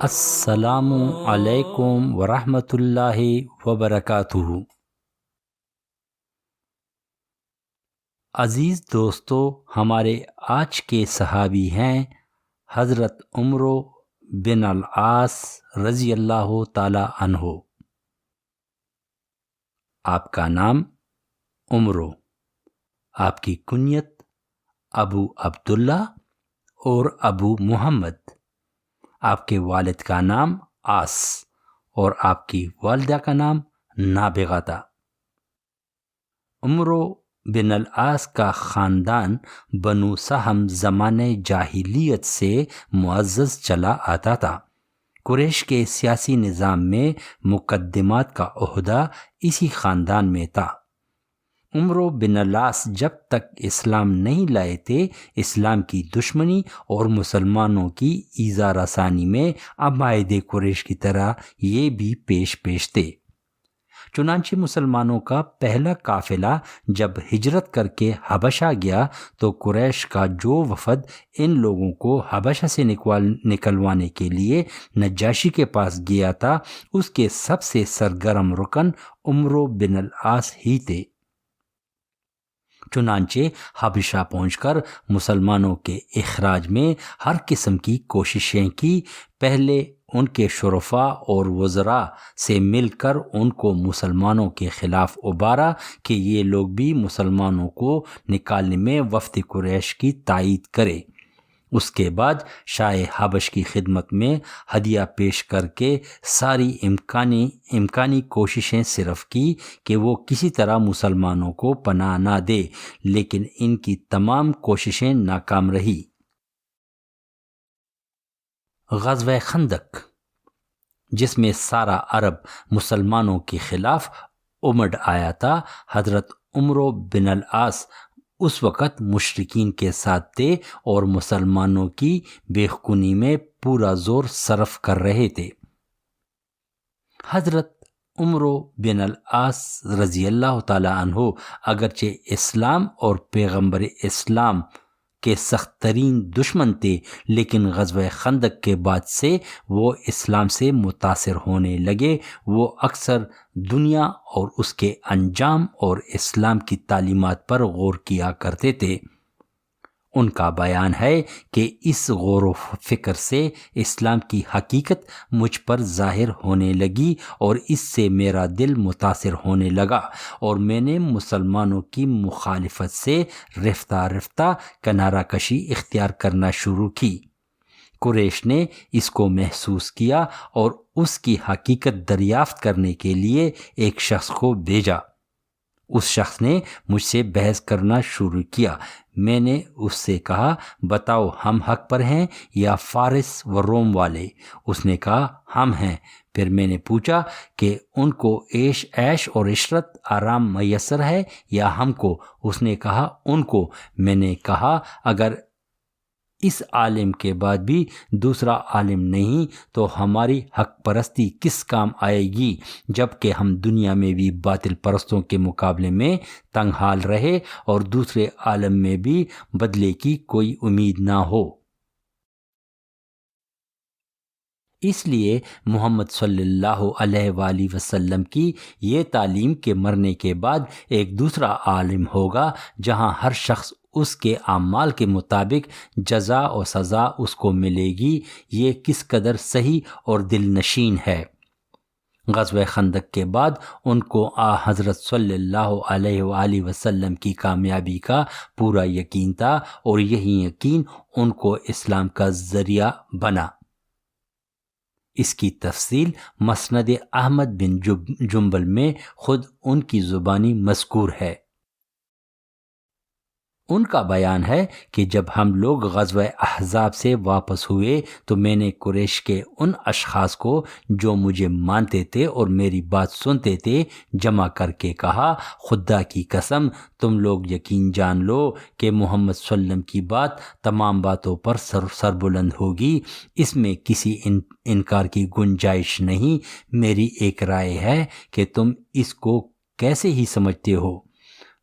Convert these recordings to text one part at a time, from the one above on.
السلام علیکم ورحمۃ اللہ وبرکاتہ۔ عزیز دوستو، ہمارے آج کے صحابی ہیں حضرت عمرو بن العاص رضی اللہ تعالی عنہ۔ آپ کا نام عمرو، آپ کی کنیت ابو عبداللہ اور ابو محمد، آپ کے والد کا نام عاص اور آپ کی والدہ کا نام نابغہ تھا۔ عمرو بن العاص کا خاندان بنو سہم زمانے جاہلیت سے معزز چلا آتا تھا۔ قریش کے سیاسی نظام میں مقدمات کا عہدہ اسی خاندان میں تھا۔ عمرو بن العاص جب تک اسلام نہیں لائے تھے، اسلام کی دشمنی اور مسلمانوں کی ایذا رسانی میں عبائد قریش کی طرح یہ بھی پیش تھے۔ چنانچہ مسلمانوں کا پہلا قافلہ جب ہجرت کر کے حبشہ گیا تو قریش کا جو وفد ان لوگوں کو حبشہ سے نکلوانے کے لیے نجاشی کے پاس گیا تھا، اس کے سب سے سرگرم رکن عمرو بن العاص ہی تھے۔ چنانچہ حبشہ پہنچ کر مسلمانوں کے اخراج میں ہر قسم کی کوششیں کی۔ پہلے ان کے شرفاء اور وزراء سے مل کر ان کو مسلمانوں کے خلاف ابھارا کہ یہ لوگ بھی مسلمانوں کو نکالنے میں وفد قریش کی تائید کرے۔ اس کے بعد شاہ حبش کی خدمت میں ہدیہ پیش کر کے ساری امکانی کوششیں صرف کی کہ وہ کسی طرح مسلمانوں کو پناہ نہ دے، لیکن ان کی تمام کوششیں ناکام رہی۔ غزوہ خندق، جس میں سارا عرب مسلمانوں کے خلاف امڑ آیا تھا، حضرت عمرو بن العاص اس وقت مشرکین کے ساتھ تھے اور مسلمانوں کی بے خونی میں پورا زور صرف کر رہے تھے۔ حضرت عمرو بن العاص رضی اللہ تعالی عنہ اگرچہ اسلام اور پیغمبر اسلام کے سخت ترین دشمن تھے، لیکن غزوہ خندق کے بعد سے وہ اسلام سے متاثر ہونے لگے۔ وہ اکثر دنیا اور اس کے انجام اور اسلام کی تعلیمات پر غور کیا کرتے تھے۔ ان کا بیان ہے کہ اس غور و فکر سے اسلام کی حقیقت مجھ پر ظاہر ہونے لگی اور اس سے میرا دل متاثر ہونے لگا اور میں نے مسلمانوں کی مخالفت سے رفتہ رفتہ کنارہ کشی اختیار کرنا شروع کی۔ قریش نے اس کو محسوس کیا اور اس کی حقیقت دریافت کرنے کے لیے ایک شخص کو بھیجا۔ اس شخص نے مجھ سے بحث کرنا شروع کیا۔ میں نے اس سے کہا، بتاؤ ہم حق پر ہیں یا فارس و روم والے؟ اس نے کہا ہم ہیں۔ پھر میں نے پوچھا کہ ان کو عیش اور عشرت آرام میسر ہے یا ہم کو؟ اس نے کہا ان کو۔ میں نے کہا اگر اس عالم کے بعد بھی دوسرا عالم نہیں تو ہماری حق پرستی کس کام آئے گی، جب کہ ہم دنیا میں بھی باطل پرستوں کے مقابلے میں تنگ حال رہے اور دوسرے عالم میں بھی بدلے کی کوئی امید نہ ہو۔ اس لیے محمد صلی اللہ علیہ وآلہ وسلم کی یہ تعلیم کہ مرنے کے بعد ایک دوسرا عالم ہوگا جہاں ہر شخص اس کے اعمال کے مطابق جزا و سزا اس کو ملے گی، یہ کس قدر صحیح اور دل نشین ہے۔ غزوہ خندق کے بعد ان کو حضرت صلی اللہ علیہ وآلہ وسلم کی کامیابی کا پورا یقین تھا اور یہی یقین ان کو اسلام کا ذریعہ بنا۔ اس کی تفصیل مسند احمد بن جنبل میں خود ان کی زبانی مذکور ہے۔ ان کا بیان ہے کہ جب ہم لوگ غزوہ احزاب سے واپس ہوئے تو میں نے قریش کے ان اشخاص کو جو مجھے مانتے تھے اور میری بات سنتے تھے جمع کر کے کہا، خدا کی قسم تم لوگ یقین جان لو کہ محمد صلی اللہ علیہ وسلم کی بات تمام باتوں پر سربلند ہوگی، اس میں کسی انکار کی گنجائش نہیں۔ میری ایک رائے ہے کہ تم اس کو کیسے ہی سمجھتے ہو؟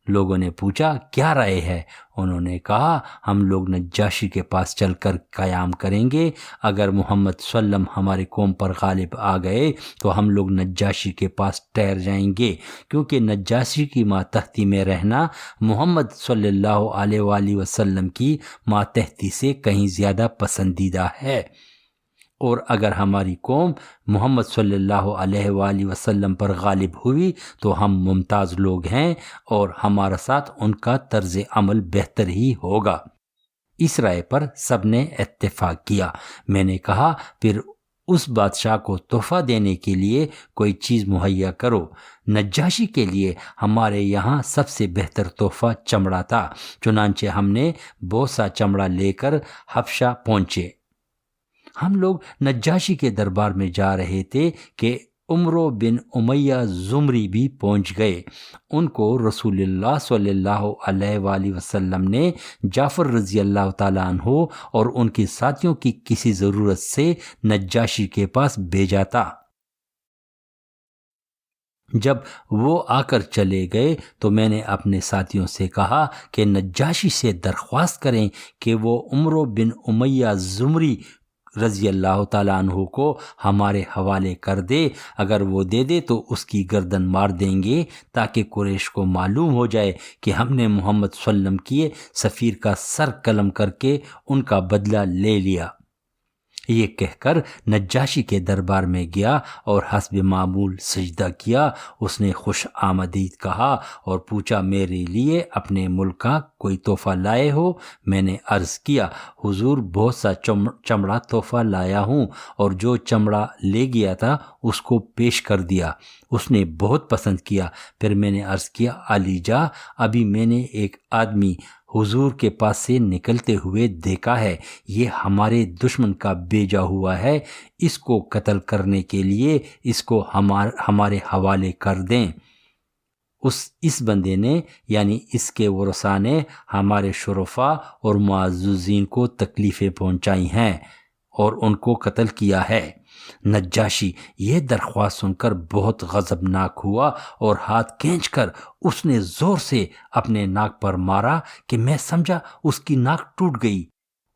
لوگوں نے پوچھا کیا رائے ہے؟ انہوں نے کہا ہم لوگ نجاشی کے پاس چل کر قیام کریں گے، اگر محمد صلی اللہ علیہ وسلم ہمارے قوم پر غالب آ گئے تو ہم لوگ نجاشی کے پاس ٹھہر جائیں گے، کیونکہ نجاشی کی ماتحتی میں رہنا محمد صلی اللہ علیہ وآلہ وسلم کی ماتحتی سے کہیں زیادہ پسندیدہ ہے، اور اگر ہماری قوم محمد صلی اللہ علیہ وآلہ وسلم پر غالب ہوئی تو ہم ممتاز لوگ ہیں اور ہمارا ساتھ ان کا طرز عمل بہتر ہی ہوگا۔ اس رائے پر سب نے اتفاق کیا۔ میں نے کہا پھر اس بادشاہ کو تحفہ دینے کے لیے کوئی چیز مہیا کرو۔ نجاشی کے لیے ہمارے یہاں سب سے بہتر تحفہ چمڑا تھا، چنانچہ ہم نے بہت سا چمڑا لے کر حبشہ پہنچے۔ ہم لوگ نجاشی کے دربار میں جا رہے تھے کہ عمرو بن امیہ زمری بھی پہنچ گئے۔ ان کو رسول اللہ صلی اللہ علیہ وآلہ وسلم نے جعفر رضی اللہ تعالیٰ عنہ اور ان کے ساتھیوں کی کسی ضرورت سے نجاشی کے پاس بھیجا تھا۔ جب وہ آ کر چلے گئے تو میں نے اپنے ساتھیوں سے کہا کہ نجاشی سے درخواست کریں کہ وہ عمرو بن امیہ زمری رضی اللہ تعالیٰ عنہ کو ہمارے حوالے کر دے، اگر وہ دے دے تو اس کی گردن مار دیں گے تاکہ قریش کو معلوم ہو جائے کہ ہم نے محمد صلی اللہ علیہ وسلم کی سفیر کا سر قلم کر کے ان کا بدلہ لے لیا۔ یہ کہہ کر نجاشی کے دربار میں گیا اور حسب معمول سجدہ کیا۔ اس نے خوش آمدید کہا اور پوچھا میرے لیے اپنے ملک کا کوئی تحفہ لائے ہو؟ میں نے عرض کیا حضور بہت سا چمڑا تحفہ لایا ہوں، اور جو چمڑا لے گیا تھا اس کو پیش کر دیا، اس نے بہت پسند کیا۔ پھر میں نے عرض کیا علی جا، ابھی میں نے ایک آدمی حضور کے پاس سے نکلتے ہوئے دیکھا ہے، یہ ہمارے دشمن کا بھیجا ہوا ہے، اس کو قتل کرنے کے لیے اس کو ہمارے حوالے کر دیں۔ اس بندے نے یعنی اس کے ورثاء نے ہمارے شرفاء اور معززین کو تکلیفیں پہنچائی ہیں اور ان کو قتل کیا ہے۔ نجاشی یہ درخواست سن کر بہت غضبناک ہوا اور ہاتھ کھینچ کر اس نے زور سے اپنے ناک پر مارا کہ میں سمجھا اس کی ناک ٹوٹ گئی۔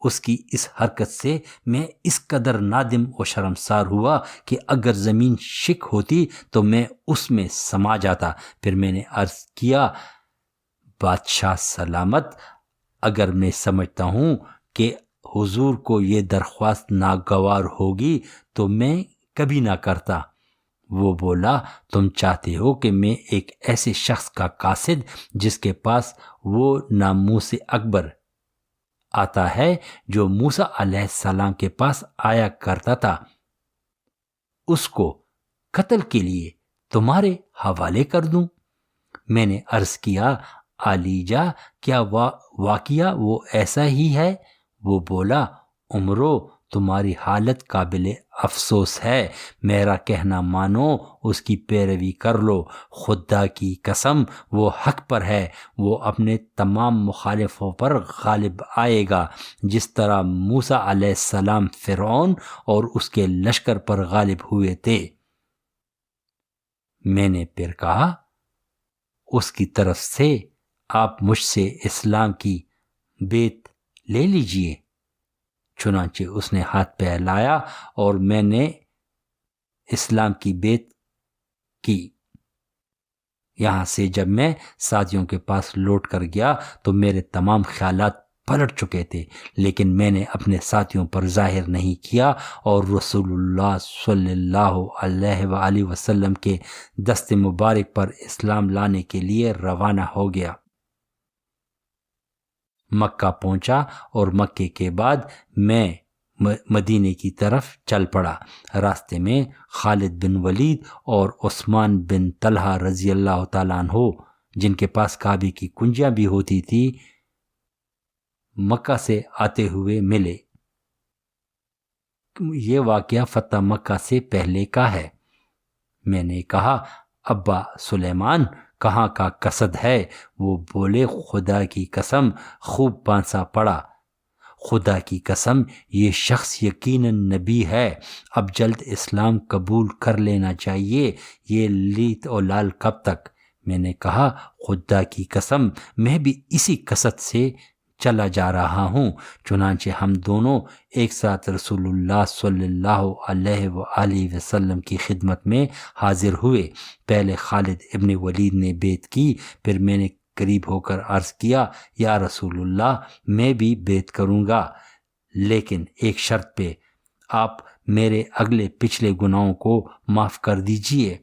اس کی اس حرکت سے میں اس قدر نادم و شرمسار ہوا کہ اگر زمین شک ہوتی تو میں اس میں سما جاتا۔ پھر میں نے عرض کیا بادشاہ سلامت، اگر میں سمجھتا ہوں کہ حضور کو یہ درخواست ناگوار ہوگی تو میں کبھی نہ کرتا۔ وہ بولا تم چاہتے ہو کہ میں ایک ایسے شخص کا قاصد جس کے پاس وہ ناموس اکبر آتا ہے جو موسیٰ علیہ السلام کے پاس آیا کرتا تھا، اس کو قتل کے لیے تمہارے حوالے کر دوں؟ میں نے عرض کیا علی جا، کیا واقعہ وہ ایسا ہی ہے؟ وہ بولا عمرو تمہاری حالت قابل افسوس ہے، میرا کہنا مانو، اس کی پیروی کر لو، خدا کی قسم وہ حق پر ہے، وہ اپنے تمام مخالفوں پر غالب آئے گا، جس طرح موسیٰ علیہ السلام فرعون اور اس کے لشکر پر غالب ہوئے تھے۔ میں نے پھر کہا اس کی طرف سے آپ مجھ سے اسلام کی بیعت لے لیجئے۔ چنانچہ اس نے ہاتھ پھیلایا اور میں نے اسلام کی بیعت کی۔ یہاں سے جب میں ساتھیوں کے پاس لوٹ کر گیا تو میرے تمام خیالات پلٹ چکے تھے، لیکن میں نے اپنے ساتھیوں پر ظاہر نہیں کیا اور رسول اللہ صلی اللہ علیہ وآلہ وسلم کے دست مبارک پر اسلام لانے کے لیے روانہ ہو گیا۔ مکہ پہنچا اور مکے کے بعد میں مدینے کی طرف چل پڑا۔ راستے میں خالد بن ولید اور عثمان بن طلحہ رضی اللہ تعالیٰ عنہ، جن کے پاس کعبے کی کنجیاں بھی ہوتی تھی، مکہ سے آتے ہوئے ملے۔ یہ واقعہ فتح مکہ سے پہلے کا ہے۔ میں نے کہا ابا سلیمان کہاں کا قصد ہے؟ وہ بولے خدا کی قسم خوب پانسا پڑا، خدا کی قسم یہ شخص یقیناً نبی ہے، اب جلد اسلام قبول کر لینا چاہیے۔ یہ لیت اور لال کب تک؟ میں نے کہا خدا کی قسم میں بھی اسی قصد سے چلا جا رہا ہوں۔ چنانچہ ہم دونوں ایک ساتھ رسول اللہ صلی اللہ علیہ وآلہ وسلم کی خدمت میں حاضر ہوئے۔ پہلے خالد ابن ولید نے بیعت کی، پھر میں نے قریب ہو کر عرض کیا یا رسول اللہ میں بھی بیعت کروں گا، لیکن ایک شرط پہ، آپ میرے اگلے پچھلے گناہوں کو معاف کر دیجئے۔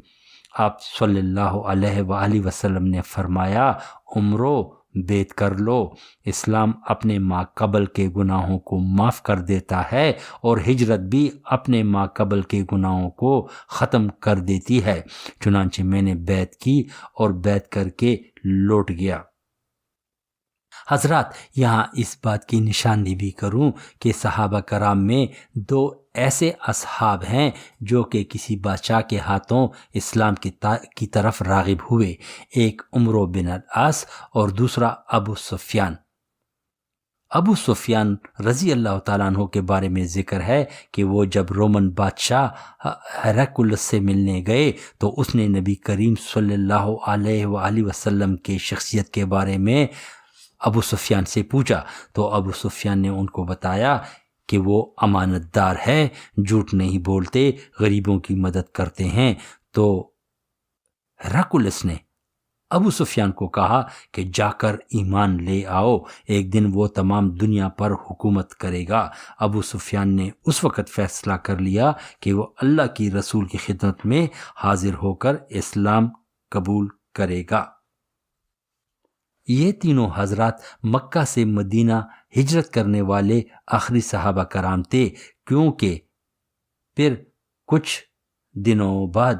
آپ صلی اللہ علیہ وآلہ وسلم نے فرمایا عمرو بیعت کر لو، اسلام اپنے ماقبل کے گناہوں کو معاف کر دیتا ہے اور ہجرت بھی اپنے ماقبل کے گناہوں کو ختم کر دیتی ہے۔ چنانچہ میں نے بیعت کی اور بیعت کر کے لوٹ گیا۔ حضرات، یہاں اس بات کی نشاندہی بھی کروں کہ صحابہ کرام میں دو ایسے اصحاب ہیں جو کہ کسی بادشاہ کے ہاتھوں اسلام کی طرف راغب ہوئے، ایک عمرو بن العاص اور دوسرا ابو سفیان۔ ابو سفیان رضی اللہ تعالیٰ عنہ کے بارے میں ذکر ہے کہ وہ جب رومن بادشاہ ہیراکلس سے ملنے گئے تو اس نے نبی کریم صلی اللہ علیہ وآلہ وسلم کے شخصیت کے بارے میں ابو سفیان سے پوچھا، تو ابو سفیان نے ان کو بتایا کہ وہ امانت دار ہے، جھوٹ نہیں بولتے، غریبوں کی مدد کرتے ہیں۔ تو ہیراکلس نے ابو سفیان کو کہا کہ جا کر ایمان لے آؤ، ایک دن وہ تمام دنیا پر حکومت کرے گا۔ ابو سفیان نے اس وقت فیصلہ کر لیا کہ وہ اللہ کی رسول کی خدمت میں حاضر ہو کر اسلام قبول کرے گا۔ یہ تینوں حضرات مکہ سے مدینہ ہجرت کرنے والے آخری صحابہ کرام تھے، کیونکہ پھر کچھ دنوں بعد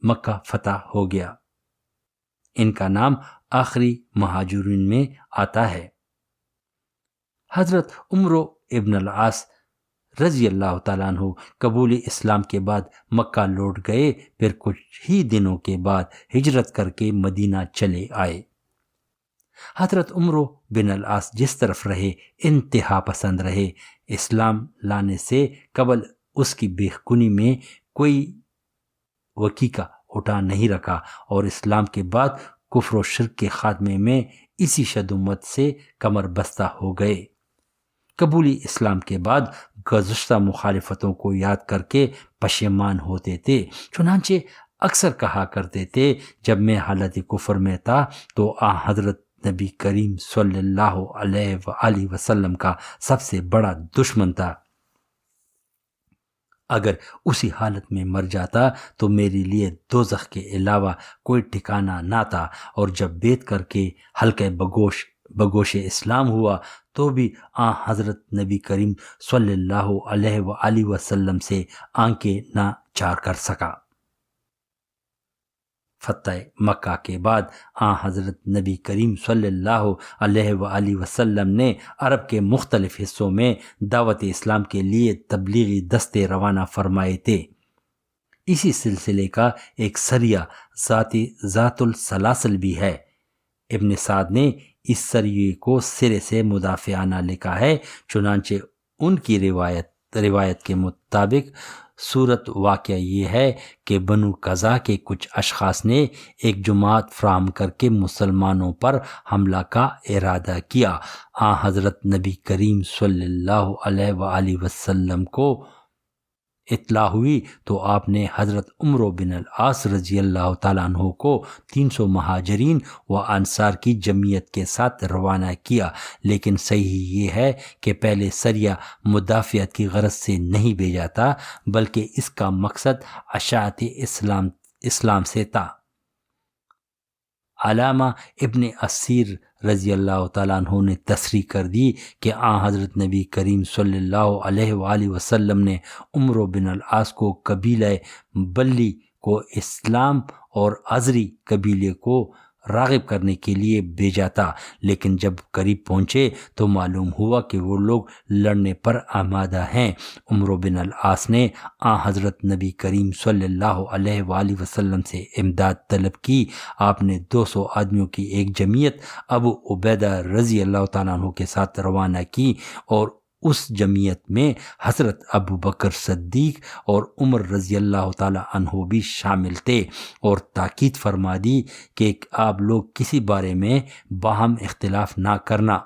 مکہ فتح ہو گیا۔ ان کا نام آخری مہاجرین میں آتا ہے۔ حضرت عمرو ابن العاص رضی اللہ تعالیٰ عنہ قبول اسلام کے بعد مکہ لوٹ گئے، پھر کچھ ہی دنوں کے بعد ہجرت کر کے مدینہ چلے آئے۔ حضرت عمرو بن العاص جس طرف رہے انتہا پسند رہے، اسلام لانے سے قبل اس کی بے خونی میں کوئی وقیقہ اٹھا نہیں رکھا، اور اسلام کے بعد کفر و شرک کے خاتمے میں اسی شدت سے کمر بستہ ہو گئے۔ قبولی اسلام کے بعد گزشتہ مخالفتوں کو یاد کر کے پشیمان ہوتے تھے، چنانچہ اکثر کہا کرتے تھے جب میں حالت کفر میں تھا تو حضرت نبی کریم صلی اللہ علیہ وآلہ وسلم کا سب سے بڑا دشمن تھا، اگر اسی حالت میں مر جاتا تو میرے لیے دوزخ کے علاوہ کوئی ٹھکانہ نہ تھا، اور جب بیعت کر کے حلقہ بگوش اسلام ہوا تو بھی حضرت نبی کریم صلی اللہ علیہ وآلہ وسلم سے آنکھیں نہ چار کر سکا۔ فتح مکہ کے بعد حضرت نبی کریم صلی اللہ علیہ وآلہ وسلم نے عرب کے مختلف حصوں میں دعوت اسلام کے لیے تبلیغی دستے روانہ فرمائے تھے۔ اسی سلسلے کا ایک سریہ ذات السلاسل بھی ہے۔ ابن سعد نے اس سریے کو سرے سے مدافعانہ لکھا ہے، چنانچہ ان کی روایت کے مطابق صورت واقعہ یہ ہے کہ بنو قزا کے کچھ اشخاص نے ایک جماعت فراہم کر کے مسلمانوں پر حملہ کا ارادہ کیا۔ حضرت نبی کریم صلی اللہ علیہ وآلہ وسلم کو اطلاع ہوئی تو آپ نے حضرت عمرو بن العاص رضی اللہ تعالیٰ عنہ کو 300 مہاجرین و انصار کی جمعیت کے ساتھ روانہ کیا، لیکن صحیح یہ ہے کہ پہلے سریہ مدافعت کی غرض سے نہیں بھیجا تھا، بلکہ اس کا مقصد اشاعت اسلام سے تھا۔ علامہ ابن اسیر رضی اللہ تعالیٰ عنہ نے تصریح کر دی کہ حضرت نبی کریم صلی اللہ علیہ وآلہ وسلم نے عمرو بن العاص کو قبیلہ بلی کو اسلام اور ازری قبیلے کو راغب کرنے کے لیے بھیجا تھا، لیکن جب قریب پہنچے تو معلوم ہوا کہ وہ لوگ لڑنے پر آمادہ ہیں۔ عمرو بن العاص نے حضرت نبی کریم صلی اللہ علیہ وآلہ وسلم سے امداد طلب کی۔ آپ نے 200 آدمیوں کی ایک جمعیت ابو عبیدہ رضی اللہ تعالیٰ عنہ کے ساتھ روانہ کی اور اس جمعیت میں حضرت ابو بکر صدیق اور عمر رضی اللہ تعالی عنہ بھی شامل تھے، اور تاکید فرما دی کہ آپ لوگ کسی بارے میں باہم اختلاف نہ کرنا۔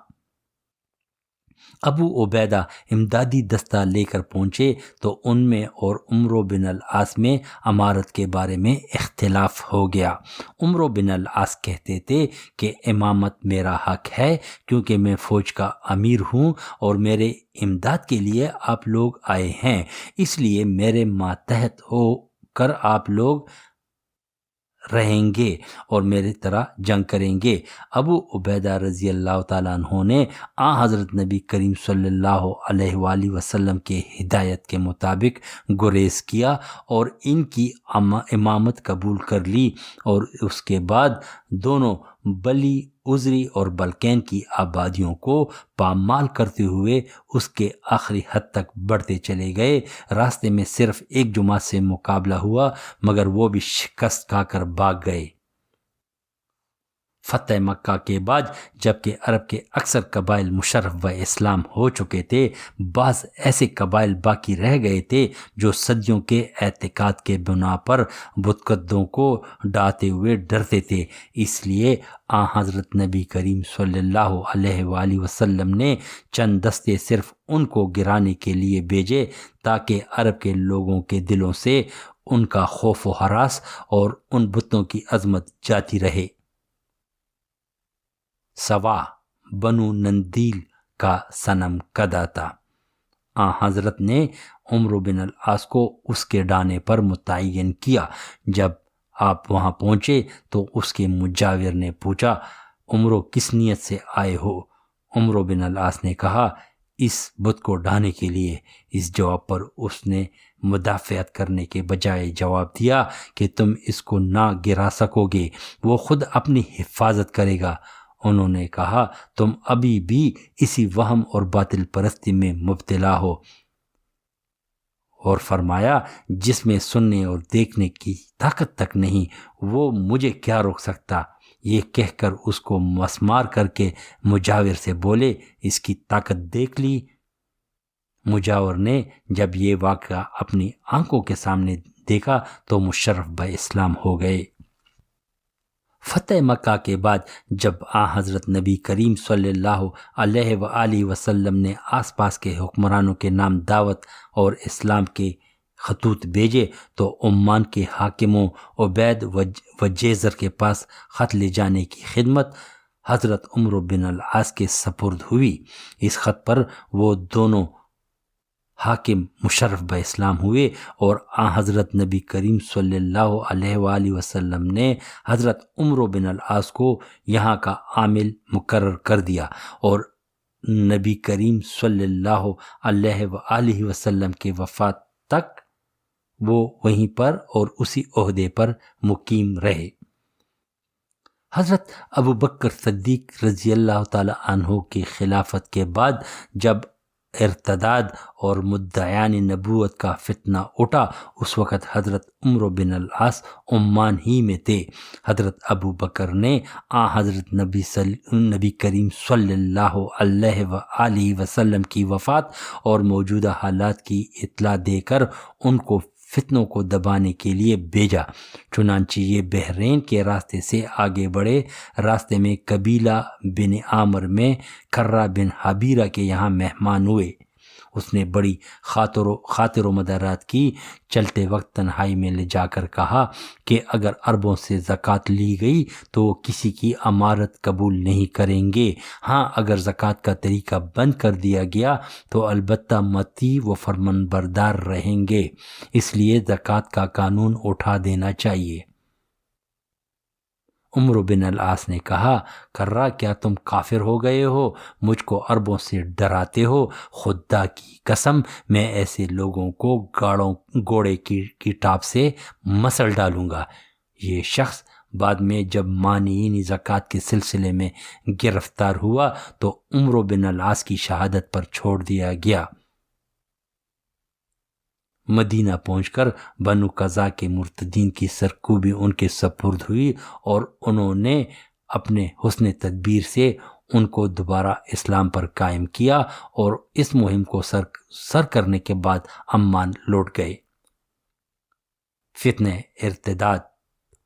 ابو عبیدہ امدادی دستہ لے کر پہنچے تو ان میں اور عمرو بن العاص میں امارت کے بارے میں اختلاف ہو گیا۔ عمرو بن العاص کہتے تھے کہ امامت میرا حق ہے، کیونکہ میں فوج کا امیر ہوں اور میرے امداد کے لیے آپ لوگ آئے ہیں، اس لیے میرے ماتحت ہو کر آپ لوگ رہیں گے اور میری طرح جنگ کریں گے۔ ابو عبیدہ رضی اللہ تعالیٰ عنہ نے حضرت نبی کریم صلی اللہ علیہ وآلہ وسلم کے ہدایت کے مطابق گریز کیا اور ان کی امامت قبول کر لی، اور اس کے بعد دونوں بلی عذری اور بلقین کی آبادیوں کو پامال کرتے ہوئے اس کے آخری حد تک بڑھتے چلے گئے۔ راستے میں صرف ایک جماعت سے مقابلہ ہوا، مگر وہ بھی شکست کھا کر بھاگ گئے۔ فتح مکہ کے بعد جبکہ عرب کے اکثر قبائل مشرف و اسلام ہو چکے تھے، بعض ایسے قبائل باقی رہ گئے تھے جو صدیوں کے اعتقاد کے بنا پر بتکدوں کو ڈاتے ہوئے ڈرتے تھے۔ اس لیے حضرت نبی کریم صلی اللہ علیہ وآلہ وسلم نے چند دستے صرف ان کو گرانے کے لیے بھیجے تاکہ عرب کے لوگوں کے دلوں سے ان کا خوف و ہراس اور ان بتوں کی عظمت جاتی رہے۔ سوا بنو نندیل کا صنم کدا تھا۔ حضرت نے عمرو بن العاص کو اس کے ڈانے پر متعین کیا۔ جب آپ وہاں پہنچے تو اس کے مجاور نے پوچھا، عمرو کس نیت سے آئے ہو؟ عمرو بن العاص نے کہا، اس بت کو ڈھانے کے لیے۔ اس جواب پر اس نے مدافعت کرنے کے بجائے جواب دیا کہ تم اس کو نہ گرا سکو گے، وہ خود اپنی حفاظت کرے گا۔ انہوں نے کہا، تم ابھی بھی اسی وہم اور باطل پرستی میں مبتلا ہو، اور فرمایا، جس میں سننے اور دیکھنے کی طاقت تک نہیں، وہ مجھے کیا روک سکتا؟ یہ کہہ کر اس کو مسمار کر کے مجاور سے بولے، اس کی طاقت دیکھ لی؟ مجاور نے جب یہ واقعہ اپنی آنکھوں کے سامنے دیکھا تو مشرف بہ اسلام ہو گئے۔ فتح مکہ کے بعد جب حضرت نبی کریم صلی اللہ علیہ وآلہ وسلم نے آس پاس کے حکمرانوں کے نام دعوت اور اسلام کے خطوط بھیجے تو عمان کے حاکموں عبید و جیزر کے پاس خط لے جانے کی خدمت حضرت عمرو بن العاص کے سپرد ہوئی۔ اس خط پر وہ دونوں حاکم مشرف بہ اسلام ہوئے، اور حضرت نبی کریم صلی اللہ علیہ وآلہ وسلم نے حضرت عمرو بن العاص کو یہاں کا عامل مقرر کر دیا، اور نبی کریم صلی اللہ علیہ وآلہ وسلم کے وفات تک وہ وہیں پر اور اسی عہدے پر مقیم رہے۔ حضرت ابو بکر صدیق رضی اللہ تعالی عنہ کی خلافت کے بعد جب ارتداد اور مدعیان نبوت کا فتنہ اٹھا، اس وقت حضرت عمرو بن العاص عمان ہی میں تھے۔ حضرت ابو بکر نے حضرت نبی کریم صلی اللہ علیہ وآلہ وسلم کی وفات اور موجودہ حالات کی اطلاع دے کر ان کو فتنوں کو دبانے کے لیے بھیجا۔ چنانچہ یہ بحرین کے راستے سے آگے بڑھے۔ راستے میں قبیلہ بن عامر میں کرہ بن حبیرہ کے یہاں مہمان ہوئے۔ اس نے بڑی خاطر و مدارات کی۔ چلتے وقت تنہائی میں لے جا کر کہا کہ اگر عربوں سے زکوٰۃ لی گئی تو وہ کسی کی امارت قبول نہیں کریں گے، ہاں اگر زکوٰۃ کا طریقہ بند کر دیا گیا تو البتہ مطیع و فرمان بردار رہیں گے، اس لیے زکوٰۃ کا قانون اٹھا دینا چاہیے۔ عمرو بن العاص نے کہا، کرہ کیا تم کافر ہو گئے ہو؟ مجھ کو عربوں سے ڈراتے ہو؟ خدا کی قسم میں ایسے لوگوں کو گھوڑے کی ٹاپ سے مسل ڈالوں گا۔ یہ شخص بعد میں جب مانعین زکوٰۃ کے سلسلے میں گرفتار ہوا تو عمرو بن العاص کی شہادت پر چھوڑ دیا گیا۔ مدینہ پہنچ کر بنو قزا کے مرتدین کی سرکوبی ان کے سپرد ہوئی، اور انہوں نے اپنے حسن تدبیر سے ان کو دوبارہ اسلام پر قائم کیا اور اس مہم کو سر کرنے کے بعد عمان لوٹ گئے۔ فتنہ ارتداد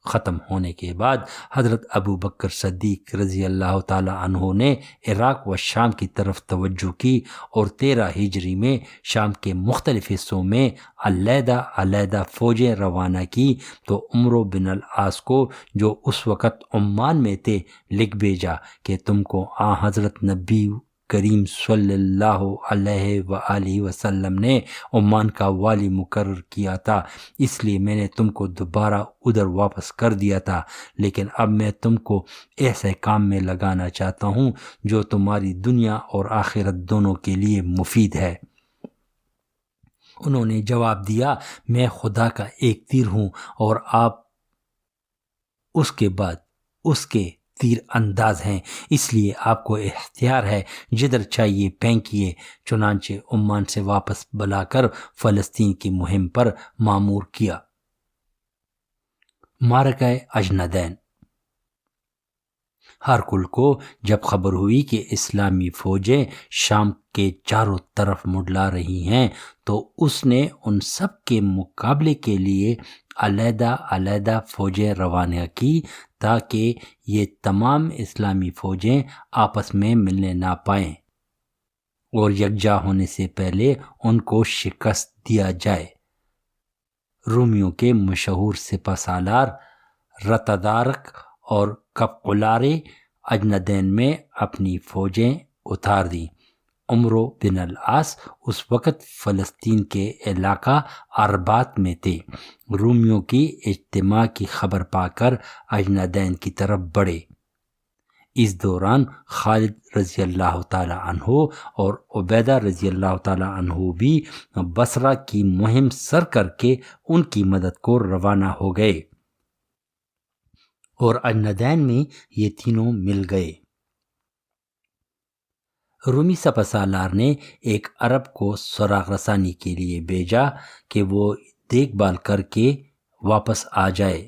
ختم ہونے کے بعد حضرت ابو بکر صدیق رضی اللہ تعالی عنہ نے عراق و شام کی طرف توجہ کی اور 13 ہجری میں شام کے مختلف حصوں میں علیحدہ علیحدہ فوجیں روانہ کی تو عمرو بن العاص کو، جو اس وقت عمان میں تھے، لکھ بھیجا کہ تم کو حضرت نبی کریم صلی اللہ علیہ وآلہ وسلم نے عمان کا والی مقرر کیا تھا، اس لیے میں نے تم کو دوبارہ ادھر واپس کر دیا تھا، لیکن اب میں تم کو ایسے کام میں لگانا چاہتا ہوں جو تمہاری دنیا اور آخرت دونوں کے لیے مفید ہے۔ انہوں نے جواب دیا، میں خدا کا ایک تیر ہوں اور آپ اس کے بعد اس کے تیر انداز ہیں، اس لیے آپ کو اختیار ہے، جدھر چاہیے پھینکیے۔ چنانچہ عمان سے واپس بلا کر فلسطین کی مہم پر مامور کیا۔ معرکہ اجندین۔ ہرکل کو جب خبر ہوئی کہ اسلامی فوجیں شام کے چاروں طرف منڈلا رہی ہیں تو اس نے ان سب کے مقابلے کے لیے علیحدہ علیحدہ فوجیں روانہ کی تاکہ یہ تمام اسلامی فوجیں آپس میں ملنے نہ پائیں اور یکجا ہونے سے پہلے ان کو شکست دیا جائے۔ رومیوں کے مشہور سپہ سالار رتادارک اور کپقلارے اجندین میں اپنی فوجیں اتار دیں۔ عمرو بن العاص اس وقت فلسطین کے علاقہ عربات میں تھے۔ رومیوں کی اجتماع کی خبر پا کر اجندین کی طرف بڑھے۔ اس دوران خالد رضی اللہ تعالی عنہ اور عبیدہ رضی اللہ تعالی عنہ بھی بصرہ کی مہم سر کر کے ان کی مدد کو روانہ ہو گئے اور اجندین میں یہ تینوں مل گئے۔ رومی سپہ سالار نے ایک عرب کو سراغ رسانی کے لیے بھیجا کہ وہ دیکھ بھال کر کے واپس آ جائے۔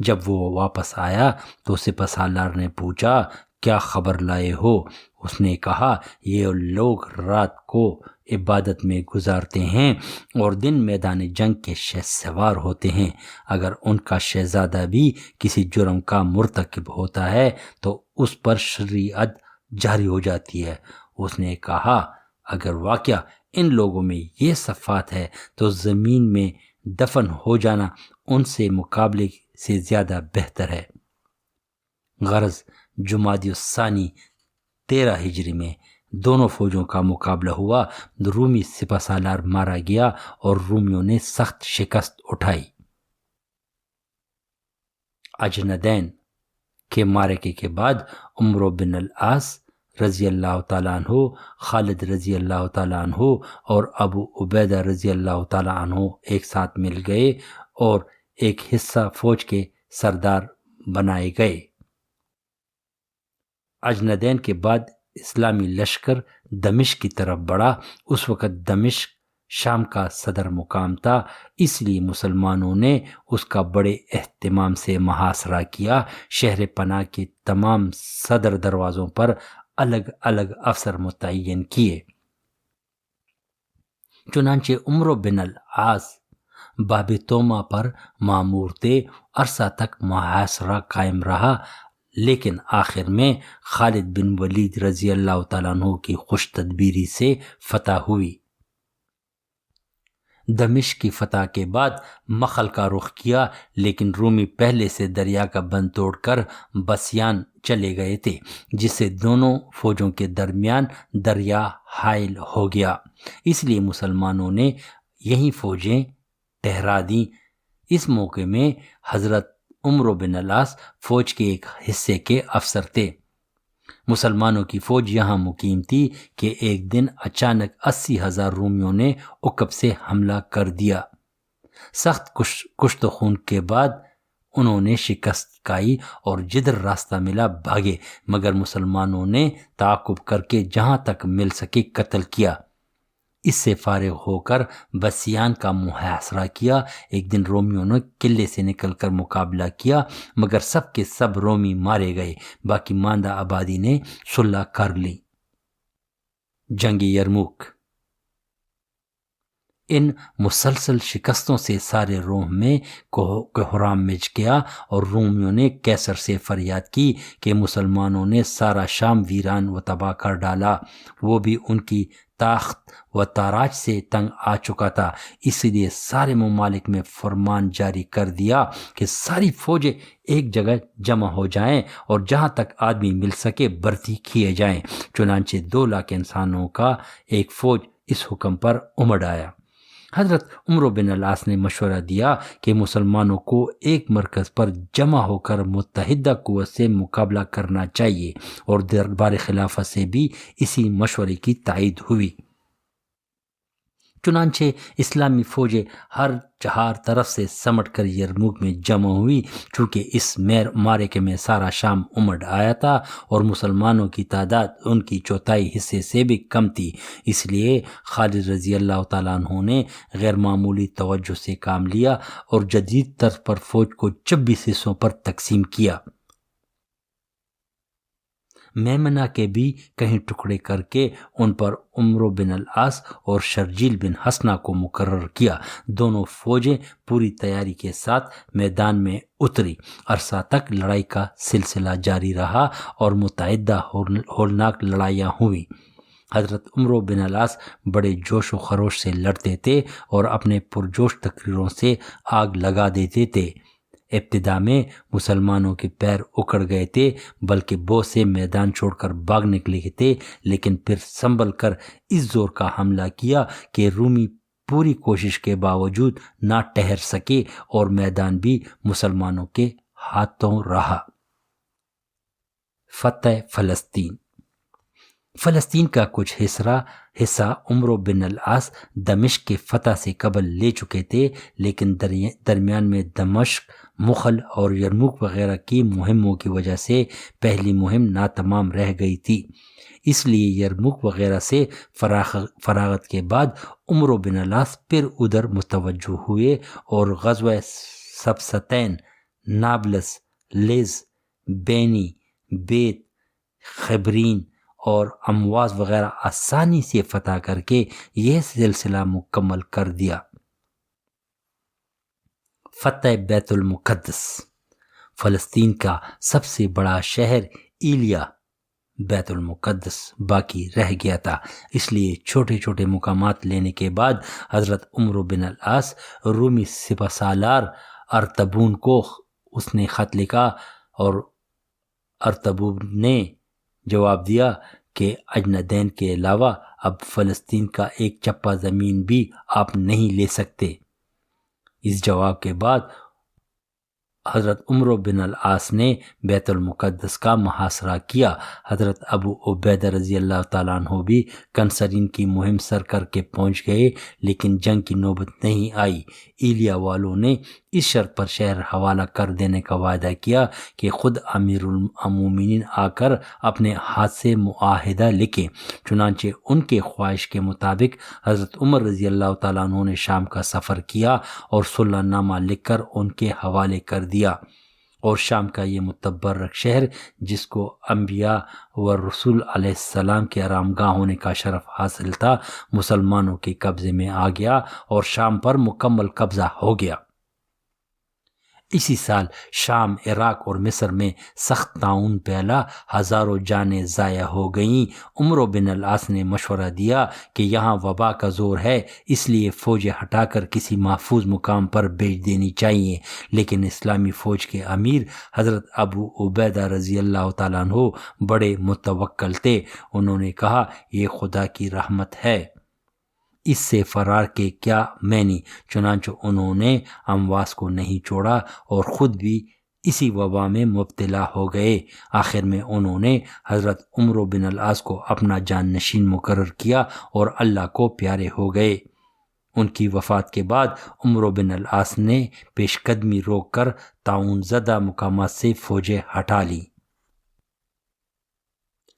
جب وہ واپس آیا تو سپہ سالار نے پوچھا، کیا خبر لائے ہو؟ اس نے کہا، یہ لوگ رات کو عبادت میں گزارتے ہیں اور دن میدان جنگ کے سوار ہوتے ہیں۔ اگر ان کا شہزادہ بھی کسی جرم کا مرتکب ہوتا ہے تو اس پر شریعت جاری ہو جاتی ہے۔ اس نے کہا، اگر واقعہ ان لوگوں میں یہ صفات ہے تو زمین میں دفن ہو جانا ان سے مقابلے سے زیادہ بہتر ہے۔ غرض جمادی الثانی 13 ہجری میں دونوں فوجوں کا مقابلہ ہوا، رومی سپہ سالار مارا گیا اور رومیوں نے سخت شکست اٹھائی۔ اجندین کے معرکے کے بعد عمرو بن العاص رضی اللہ تعالیٰ عنہ، خالد رضی اللہ تعالیٰ عنہ اور ابو عبیدہ رضی اللہ تعالیٰ عنہ ایک ساتھ مل گئے اور ایک حصہ فوج کے سردار بنائے گئے۔ اجندین کے بعد اسلامی لشکر دمشق کی طرف بڑھا۔ اس وقت دمشق شام کا صدر مقام تھا، اس لیے مسلمانوں نے اس کا بڑے اہتمام سے محاصرہ کیا۔ شہر پناہ کے تمام صدر دروازوں پر الگ الگ افسر متعین کیے۔ چنانچہ عمرو بن العاص باب توما پر مامور تھے۔ عرصہ تک محاصرہ قائم رہا، لیکن آخر میں خالد بن ولید رضی اللہ تعالیٰ عنہ کی خوش تدبیری سے فتح ہوئی۔ دمشق کی فتح کے بعد مخل کا رخ کیا، لیکن رومی پہلے سے دریا کا بند توڑ کر بسیان چلے گئے تھے، جس سے دونوں فوجوں کے درمیان دریا حائل ہو گیا۔ اس لیے مسلمانوں نے یہیں فوجیں ٹھہرا دیں۔ اس موقع میں حضرت عمرو بن العاص فوج کے ایک حصے کے افسر تھے۔ مسلمانوں کی فوج یہاں مقیم تھی کہ ایک دن اچانک 80,000 رومیوں نے عقب سے حملہ کر دیا۔ سخت کشت و خون کے بعد انہوں نے شکست کھائی اور جدھر راستہ ملا بھاگے، مگر مسلمانوں نے تعاقب کر کے جہاں تک مل سکے قتل کیا۔ اس سے فارغ ہو کر بسیان کا محاصرہ کیا۔ ایک دن رومیوں نے قلعے سے نکل کر مقابلہ کیا، مگر سب کے سب رومی مارے گئے، باقی ماندہ آبادی نے صلح کر لی۔ جنگ یرموک۔ ان مسلسل شکستوں سے سارے روم میں کوہرام مچ گیا اور رومیوں نے کیسر سے فریاد کی کہ مسلمانوں نے سارا شام ویران و تباہ کر ڈالا۔ وہ بھی ان کی طاقت و تاراج سے تنگ آ چکا تھا، اس لیے سارے ممالک میں فرمان جاری کر دیا کہ ساری فوجیں ایک جگہ جمع ہو جائیں اور جہاں تک آدمی مل سکے بھرتی کیے جائیں۔ چنانچہ 2 لاکھ انسانوں کا ایک فوج اس حکم پر امڑ آیا۔ حضرت عمرو بن العاص نے مشورہ دیا کہ مسلمانوں کو ایک مرکز پر جمع ہو کر متحدہ قوت سے مقابلہ کرنا چاہیے، اور دربار خلافت سے بھی اسی مشورے کی تائید ہوئی۔ چنانچہ اسلامی فوجیں ہر 4 طرف سے سمٹ کر یرموک میں جمع ہوئی۔ چونکہ اس معرکے میں سارا شام امڑ آیا تھا اور مسلمانوں کی تعداد ان کی 1/4 حصے سے بھی کم تھی، اس لیے خالد رضی اللہ تعالیٰ عنہ نے غیر معمولی توجہ سے کام لیا اور جدید طرز پر فوج کو 26 حصوں پر تقسیم کیا۔ میمنہ کے بھی کہیں ٹکڑے کر کے ان پر عمرو بن العاص اور شرجیل بن حسنہ کو مقرر کیا۔ دونوں فوجیں پوری تیاری کے ساتھ میدان میں اتری۔ عرصہ تک لڑائی کا سلسلہ جاری رہا اور متعدد ہولناک لڑائیاں ہوئیں۔ حضرت عمرو بن العاص بڑے جوش و خروش سے لڑتے تھے اور اپنے پرجوش تقریروں سے آگ لگا دیتے تھے۔ ابتدا میں مسلمانوں کے پیر اکڑ گئے تھے، بلکہ بہت سے میدان چھوڑ کر بھاگ نکلے تھے، لیکن پھر سنبھل کر اس زور کا حملہ کیا کہ رومی پوری کوشش کے باوجود نہ ٹھہر سکے اور میدان بھی مسلمانوں کے ہاتھوں رہا۔ فتح فلسطین۔ فلسطین کا کچھ حصہ عمرو بن العاص دمشق کے فتح سے قبل لے چکے تھے، لیکن درمیان میں دمشق، مخل اور یرموک وغیرہ کی مہموں کی وجہ سے پہلی مہم ناتمام رہ گئی تھی۔ اس لیے یرموک وغیرہ سے فراغت کے بعد عمرو بن العاص پھر ادھر متوجہ ہوئے اور غزوہ سبستین، نابلس، لیز، بینی، بیت، خبرین اور امواس وغیرہ آسانی سے فتح کر کے یہ سلسلہ مکمل کر دیا۔ فتح بیت المقدس۔ فلسطین کا سب سے بڑا شہر ایلیا بیت المقدس باقی رہ گیا تھا، اس لیے چھوٹے چھوٹے مقامات لینے کے بعد حضرت عمرو بن العاص رومی سپہ سالار ارطبون کو اس نے خط لکھا اور ارطبون نے جواب دیا کہ اجنادین کے علاوہ اب فلسطین کا ایک چپا زمین بھی آپ نہیں لے سکتے۔ اس جواب کے بعد حضرت عمرو بن العاص نے بیت المقدس کا محاصرہ کیا۔ حضرت ابو عبیدہ رضی اللہ تعالیٰ عنہ بھی کنسرین کی مہم سر کر کے پہنچ گئے، لیکن جنگ کی نوبت نہیں آئی۔ ایلیا والوں نے اس شرط پر شہر حوالہ کر دینے کا وعدہ کیا کہ خود امیر المومنین آ کر اپنے ہاتھ سے معاہدہ لکھیں۔ چنانچہ ان کے خواہش کے مطابق حضرت عمر رضی اللہ تعالیٰ عنہ نے شام کا سفر کیا اور صلح نامہ لکھ کر ان کے حوالے کر دیا، اور شام کا یہ متبرک شہر جس کو انبیاء و رسول علیہ السلام کے آرامگاہ ہونے کا شرف حاصل تھا، مسلمانوں کے قبضے میں آ گیا اور شام پر مکمل قبضہ ہو گیا۔ اسی سال شام، عراق اور مصر میں سخت طاعون پھیلا، ہزاروں جانیں ضائع ہو گئیں۔ عمرو بن العاص نے مشورہ دیا کہ یہاں وبا کا زور ہے، اس لیے فوجیں ہٹا کر کسی محفوظ مقام پر بھیج دینی چاہیے، لیکن اسلامی فوج کے امیر حضرت ابو عبیدہ رضی اللہ تعالیٰ عنہ بڑے متوکل تھے۔ انہوں نے کہا یہ خدا کی رحمت ہے، اس سے فرار کے کیا معنی؟ چنانچہ انہوں نے امواس کو نہیں چھوڑا اور خود بھی اسی وبا میں مبتلا ہو گئے۔ آخر میں انہوں نے حضرت عمرو بن العاص کو اپنا جانشین مقرر کیا اور اللہ کو پیارے ہو گئے۔ ان کی وفات کے بعد عمرو بن العاص نے پیش قدمی روک کر طاعون زدہ مقامات سے فوجیں ہٹا لیں۔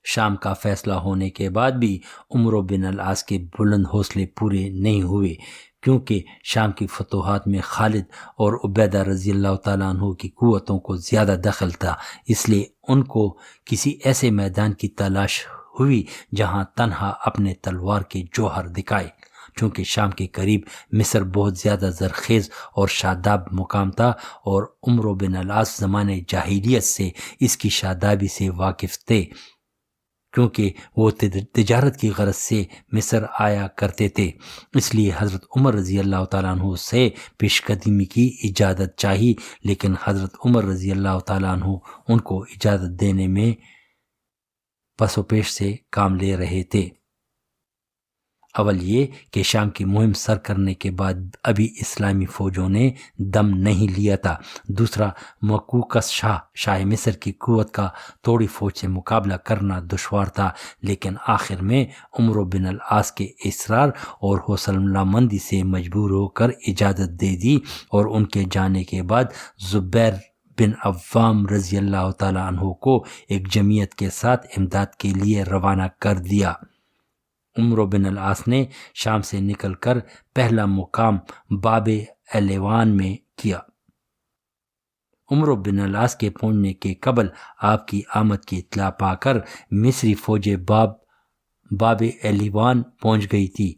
شام کا فیصلہ ہونے کے بعد بھی عمرو بن العاص کے بلند حوصلے پورے نہیں ہوئے، کیونکہ شام کی فتوحات میں خالد اور عبیدہ رضی اللہ تعالیٰ عنہ کی قوتوں کو زیادہ دخل تھا، اس لیے ان کو کسی ایسے میدان کی تلاش ہوئی جہاں تنہا اپنے تلوار کے جوہر دکھائے۔ چونکہ شام کے قریب مصر بہت زیادہ زرخیز اور شاداب مقام تھا، اور عمرو بن العاص زمانے جاہلیت سے اس کی شادابی سے واقف تھے، کیونکہ وہ تجارت کی غرض سے مصر آیا کرتے تھے۔ اس لیے حضرت عمر رضی اللہ تعالیٰ عنہ سے پیش قدمی کی اجازت چاہی، لیکن حضرت عمر رضی اللہ تعالیٰ عنہ ان کو اجازت دینے میں پس و پیش سے کام لے رہے تھے۔ اول یہ کہ شام کی مہم سر کرنے کے بعد ابھی اسلامی فوجوں نے دم نہیں لیا تھا، دوسرا مقوقس شاہ مصر کی قوت کا توڑی فوج سے مقابلہ کرنا دشوار تھا، لیکن آخر میں عمرو بن العاص کے اصرار اور حوصلہ مندی سے مجبور ہو کر اجازت دے دی، اور ان کے جانے کے بعد زبیر بن عوام رضی اللہ تعالیٰ عنہ کو ایک جمعیت کے ساتھ امداد کے لیے روانہ کر دیا۔ عمرو بن العاص نے شام سے نکل کر پہلا مقام باب الیوان میں کیا۔ عمرو بن العاص کے پہنچنے کے قبل آپ کی آمد کی اطلاع پا کر مصری فوجیں باب الیوان پہنچ گئی تھی۔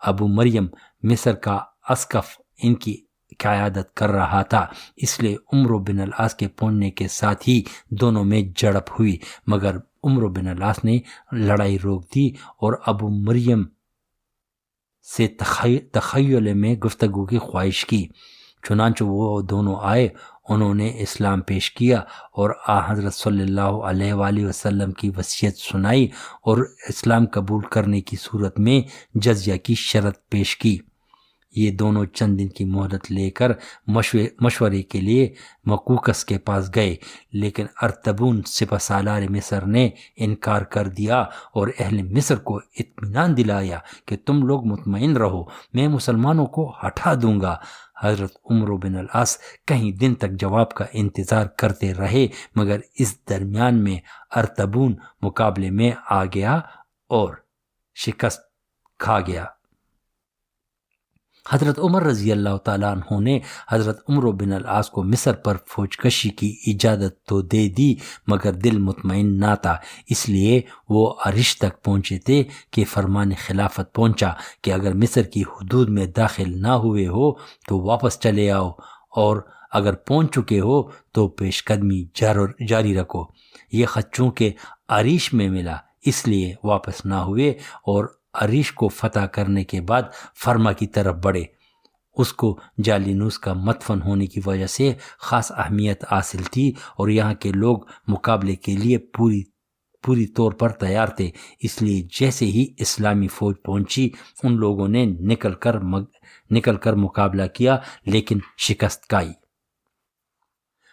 ابو مریم مصر کا اسقف ان کی قیادت کر رہا تھا، اس لیے عمرو بن العاص کے پہنچنے کے ساتھ ہی دونوں میں جھڑپ ہوئی، مگر عمرو بن العاص نے لڑائی روک دی اور ابو مریم سے تخیل میں گفتگو کی خواہش کی۔ چنانچہ وہ دونوں آئے، انہوں نے اسلام پیش کیا اور حضرت صلی اللہ علیہ وآلہ وسلم کی وصیت سنائی، اور اسلام قبول کرنے کی صورت میں جزیہ کی شرط پیش کی۔ یہ دونوں چند دن کی مہلت لے کر مشورے کے لیے مقوقس کے پاس گئے، لیکن ارطبون سپہ سالار مصر نے انکار کر دیا اور اہل مصر کو اطمینان دلایا کہ تم لوگ مطمئن رہو، میں مسلمانوں کو ہٹا دوں گا۔ حضرت عمرو بن العاص کئی دن تک جواب کا انتظار کرتے رہے، مگر اس درمیان میں ارطبون مقابلے میں آ گیا اور شکست کھا گیا۔ حضرت عمر رضی اللہ تعالیٰ عنہ نے حضرت عمرو بن العاص کو مصر پر فوج کشی کی اجازت تو دے دی، مگر دل مطمئن نہ تھا، اس لیے وہ عرش تک پہنچے تھے کہ فرمان خلافت پہنچا کہ اگر مصر کی حدود میں داخل نہ ہوئے ہو تو واپس چلے آؤ، اور اگر پہنچ چکے ہو تو پیش قدمی جاری رکھو۔ یہ خط چونکہ عریش میں ملا، اس لیے واپس نہ ہوئے اور عریش کو فتح کرنے کے بعد فرما کی طرف بڑھے۔ اس کو جالینوس کا مدفن ہونے کی وجہ سے خاص اہمیت حاصل تھی، اور یہاں کے لوگ مقابلے کے لیے پوری طور پر تیار تھے، اس لیے جیسے ہی اسلامی فوج پہنچی ان لوگوں نے نکل کر مقابلہ کیا، لیکن شکست کھائی۔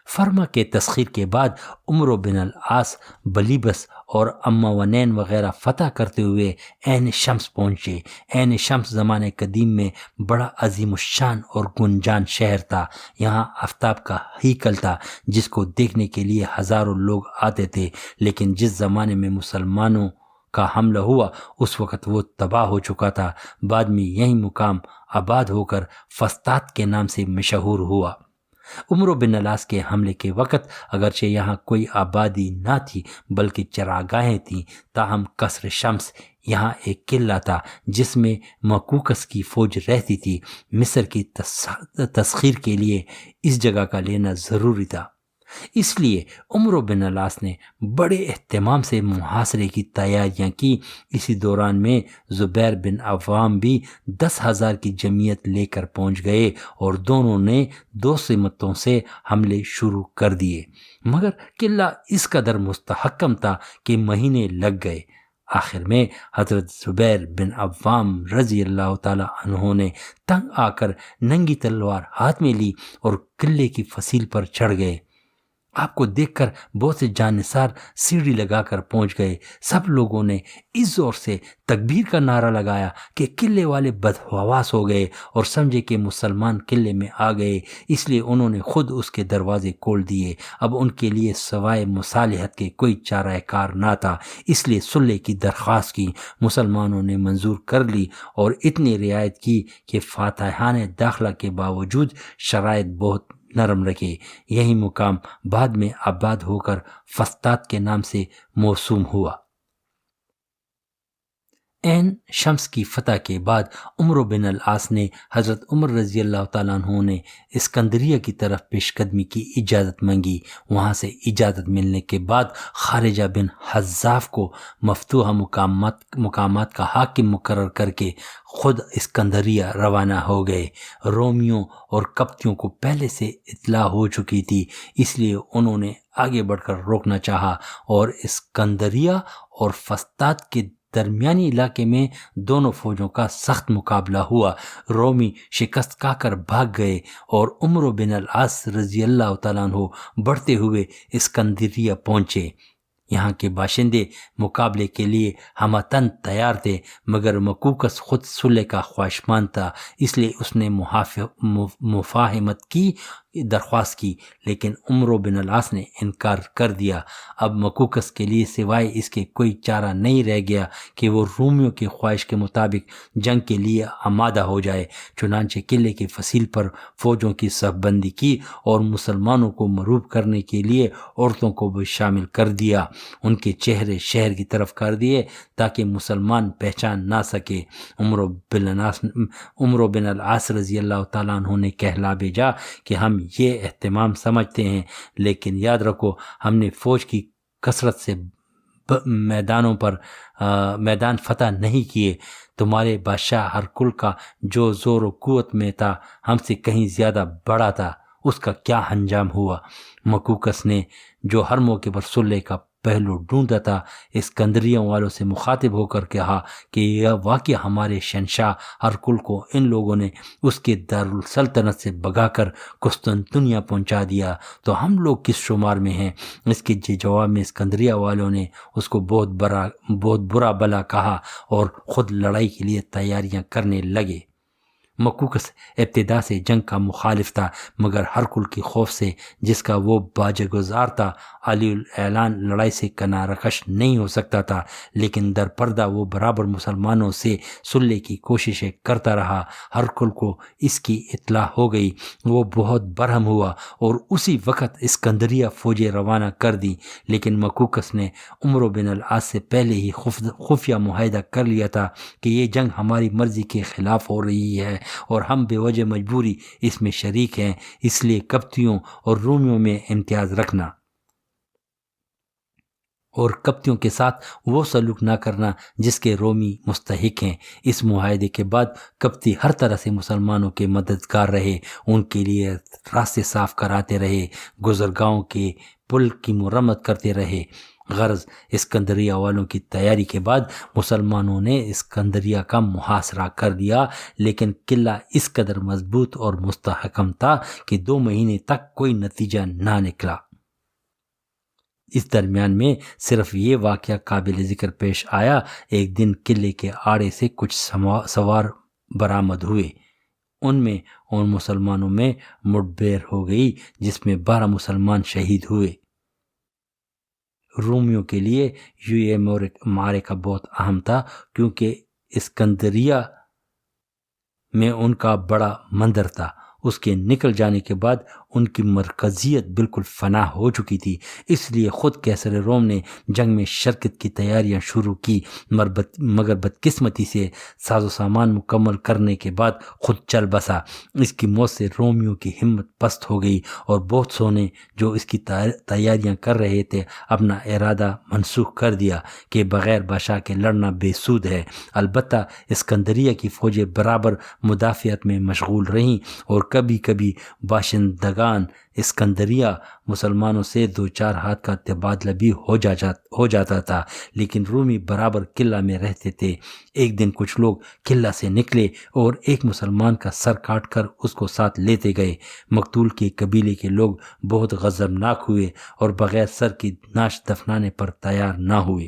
فرما کے تسخیر کے بعد عمرو بن العاص بلیبس اور اماونین وغیرہ فتح کرتے ہوئے عین شمس پہنچے۔ عین شمس زمانے قدیم میں بڑا عظیم الشان اور گنجان شہر تھا، یہاں آفتاب کا ہیکل تھا جس کو دیکھنے کے لیے ہزاروں لوگ آتے تھے، لیکن جس زمانے میں مسلمانوں کا حملہ ہوا اس وقت وہ تباہ ہو چکا تھا۔ بعد میں یہی مقام آباد ہو کر فسطاط کے نام سے مشہور ہوا۔ عمرو بن العاص کے حملے کے وقت اگرچہ یہاں کوئی آبادی نہ تھی بلکہ چراگاہیں تھیں، تاہم قصر شمس یہاں ایک قلعہ تھا جس میں مقوقس کی فوج رہتی تھی۔ مصر کی تسخیر کے لیے اس جگہ کا لینا ضروری تھا، اس لیے عمرو بن العاص نے بڑے اہتمام سے محاصرے کی تیاریاں کی۔ اسی دوران میں زبیر بن عوام بھی 10,000 کی جمعیت لے کر پہنچ گئے اور دونوں نے 2 سمتوں سے حملے شروع کر دیے، مگر قلعہ اس قدر مستحکم تھا کہ مہینے لگ گئے۔ آخر میں حضرت زبیر بن عوام رضی اللہ تعالی عنہ نے تنگ آ کر ننگی تلوار ہاتھ میں لی اور قلعے کی فصیل پر چڑھ گئے۔ آپ کو دیکھ کر بہت سے جانثار سیڑھی لگا کر پہنچ گئے۔ سب لوگوں نے اس زور سے تکبیر کا نعرہ لگایا کہ قلعے والے بدحواس ہو گئے اور سمجھے کہ مسلمان قلعے میں آ گئے، اس لیے انہوں نے خود اس کے دروازے کھول دیے۔ اب ان کے لیے سوائے مصالحت کے کوئی چارہ کار نہ تھا، اس لیے صلح کی درخواست کی۔ مسلمانوں نے منظور کر لی اور اتنی رعایت کی کہ فاتحان داخلہ کے باوجود شرائط بہت نرم رکھے۔ یہی مقام بعد میں آباد ہو کر فسطاط کے نام سے موسوم ہوا۔ عین شمس کی فتح کے بعد عمر بن العاص نے حضرت عمر رضی اللہ تعالیٰ عنہ نے اسکندریہ کی طرف پیش قدمی کی اجازت مانگی۔ وہاں سے اجازت ملنے کے بعد خارجہ بن حذاف کو مفتوحہ مقامات کا حاکم مقرر کر کے خود اسکندریہ روانہ ہو گئے۔ رومیوں اور کپتیوں کو پہلے سے اطلاع ہو چکی تھی، اس لیے انہوں نے آگے بڑھ کر روکنا چاہا اور اسکندریہ اور فسطاط کے درمیانی علاقے میں دونوں فوجوں کا سخت مقابلہ ہوا۔ رومی شکست کھا کر بھاگ گئے اور عمر بن العاص رضی اللہ تعالیٰ عنہ بڑھتے ہوئے اسکندریہ پہنچے۔ یہاں کے باشندے مقابلے کے لیے ہمہ تن تیار تھے، مگر مکوکس خود صلح کا خواہشمند تھا، اس لیے اس نے مفاہمت کی درخواست کی، لیکن عمر بن العاص نے انکار کر دیا۔ اب مکوکس کے لیے سوائے اس کے کوئی چارہ نہیں رہ گیا کہ وہ رومیوں کی خواہش کے مطابق جنگ کے لیے آمادہ ہو جائے۔ چنانچہ قلعے کی فصیل پر فوجوں کی صف بندی کی اور مسلمانوں کو مرعوب کرنے کے لیے عورتوں کو بھی شامل کر دیا۔ ان کے چہرے شہر کی طرف کر دیے تاکہ مسلمان پہچان نہ سکے۔ عمر بن العاص رضی اللہ تعالیٰ عنہ نے کہلا بھیجا کہ ہم یہ اہتمام سمجھتے ہیں، لیکن یاد رکھو ہم نے فوج کی کثرت سے میدان فتح نہیں کیے۔ تمہارے بادشاہ ہرکل کا جو زور و قوت میں تھا ہم سے کہیں زیادہ بڑا تھا، اس کا کیا انجام ہوا؟ مکوکس نے جو ہر موقع پر صلح کا پہلو ڈھونڈا تھا، اسکندریہ والوں سے مخاطب ہو کر کہا کہ یہ واقعہ ہمارے شہنشاہ ہرکل کو ان لوگوں نے اس کے دارالسلطنت سے بھگا کر قسطنطنیہ پہنچا دیا، تو ہم لوگ کس شمار میں ہیں؟ اس کے جواب میں اسکندریہ والوں نے اس کو بہت برا بلا کہا اور خود لڑائی کے لیے تیاریاں کرنے لگے۔ مکوکس ابتدا سے جنگ کا مخالف تھا، مگر ہرکل کے خوف سے جس کا وہ باج گزار تھا علی الاعلان لڑائی سے کنارہ کش نہیں ہو سکتا تھا، لیکن در پردہ وہ برابر مسلمانوں سے صلح کی کوششیں کرتا رہا۔ ہرکل کو اس کی اطلاع ہو گئی، وہ بہت برہم ہوا اور اسی وقت اسکندریہ فوجیں روانہ کر دی، لیکن مکوکس نے عمر بن العاص سے پہلے ہی خفیہ معاہدہ کر لیا تھا کہ یہ جنگ ہماری مرضی کے خلاف ہو رہی ہے اور ہم بے وجہ مجبوری اس میں شریک ہیں، اس لیے کپتیوں اور رومیوں میں امتیاز رکھنا اور کپتیوں کے ساتھ وہ سلوک نہ کرنا جس کے رومی مستحق ہیں۔ اس معاہدے کے بعد کپتی ہر طرح سے مسلمانوں کے مددگار رہے، ان کے لیے راستے صاف کراتے رہے، گزرگاہوں کے پل کی مرمت کرتے رہے۔ غرض اسکندریہ والوں کی تیاری کے بعد مسلمانوں نے اسکندریہ کا محاصرہ کر دیا، لیکن قلعہ اس قدر مضبوط اور مستحکم تھا کہ 2 مہینے تک کوئی نتیجہ نہ نکلا۔ اس درمیان میں صرف یہ واقعہ قابل ذکر پیش آیا، ایک دن قلعے کے آڑے سے کچھ سوار برآمد ہوئے، ان میں اور مسلمانوں میں مٹبھیڑ ہو گئی جس میں 12 مسلمان شہید ہوئے۔ رومیوں کے لیے یہ معرکہ بہت اہم تھا، کیونکہ اسکندریہ میں ان کا بڑا مندر تھا۔ اس کے نکل جانے کے بعد ان کی مرکزیت بالکل فنا ہو چکی تھی، اس لیے خود قیصر روم نے جنگ میں شرکت کی تیاریاں شروع کی، مگر بدقسمتی سے ساز و سامان مکمل کرنے کے بعد خود چل بسا۔ اس کی موت سے رومیوں کی ہمت پست ہو گئی اور بہت سو نے جو اس کی تیاریاں کر رہے تھے اپنا ارادہ منسوخ کر دیا کہ بغیر بادشاہ کے لڑنا بے سود ہے۔ البتہ اسکندریہ کی فوجیں برابر مدافعت میں مشغول رہیں اور کبھی کبھی باشندگان بندگان اسکندریہ مسلمانوں سے 2-4 ہاتھ کا تبادلہ بھی ہو جاتا تھا، لیکن رومی برابر قلعہ میں رہتے تھے۔ ایک دن کچھ لوگ قلعہ سے نکلے اور ایک مسلمان کا سر کاٹ کر اس کو ساتھ لیتے گئے۔ مقتول کے قبیلے کے لوگ بہت غضبناک ہوئے اور بغیر سر کی نعش دفنانے پر تیار نہ ہوئے۔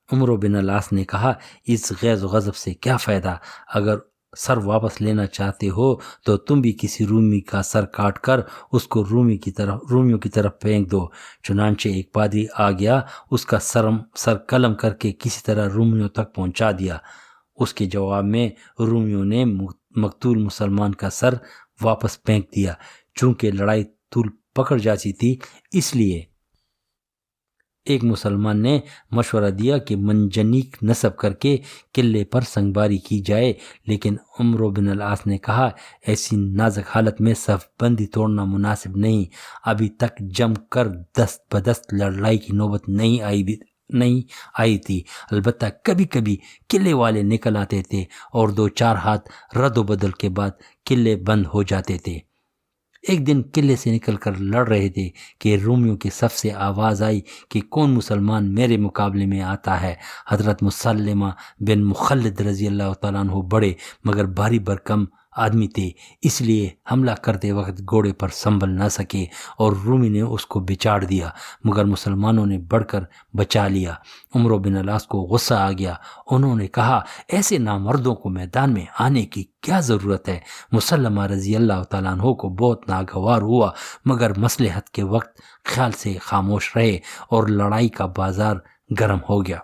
عمر بن العاص نے کہا، اس غیظ و غضب سے کیا فائدہ؟ اگر سر واپس لینا چاہتے ہو تو تم بھی کسی رومی کا سر کاٹ کر اس کو رومیوں کی طرف پھینک دو۔ چنانچہ ایک پادری آ گیا، اس کا سر قلم کر کے کسی طرح رومیوں تک پہنچا دیا۔ اس کے جواب میں رومیوں نے مقتول مسلمان کا سر واپس پھینک دیا۔ چونکہ لڑائی طول پکڑ جاتی تھی، اس لیے ایک مسلمان نے مشورہ دیا کہ منجنیق نصب کر کے قلعے پر سنگباری کی جائے، لیکن عمر بن العاص نے کہا، ایسی نازک حالت میں صف بندی توڑنا مناسب نہیں۔ ابھی تک جم کر دست بدست لڑائی کی نوبت نہیں آئی تھی، البتہ کبھی کبھی قلعے والے نکل آتے تھے اور 2-4 ہاتھ رد و بدل کے بعد قلعے بند ہو جاتے تھے۔ ایک دن قلعے سے نکل کر لڑ رہے تھے کہ رومیوں کے صف سے آواز آئی کہ کون مسلمان میرے مقابلے میں آتا ہے۔ حضرت مسلمہ بن مخلد رضی اللہ تعالیٰ عنہ بڑے مگر بھاری بھرکم آدمی تھے، اس لیے حملہ کرتے وقت گھوڑے پر سنبھل نہ سکے اور رومی نے اس کو بچاڑ دیا، مگر مسلمانوں نے بڑھ کر بچا لیا۔ عمر بن العاص کو غصہ آ گیا۔ انہوں نے کہا، ایسے نامردوں کو میدان میں آنے کی کیا ضرورت ہے؟ مسلمہ رضی اللہ تعالیٰ عنہ کو بہت ناگوار ہوا، مگر مصلحت کے وقت خیال سے خاموش رہے اور لڑائی کا بازار گرم ہو گیا۔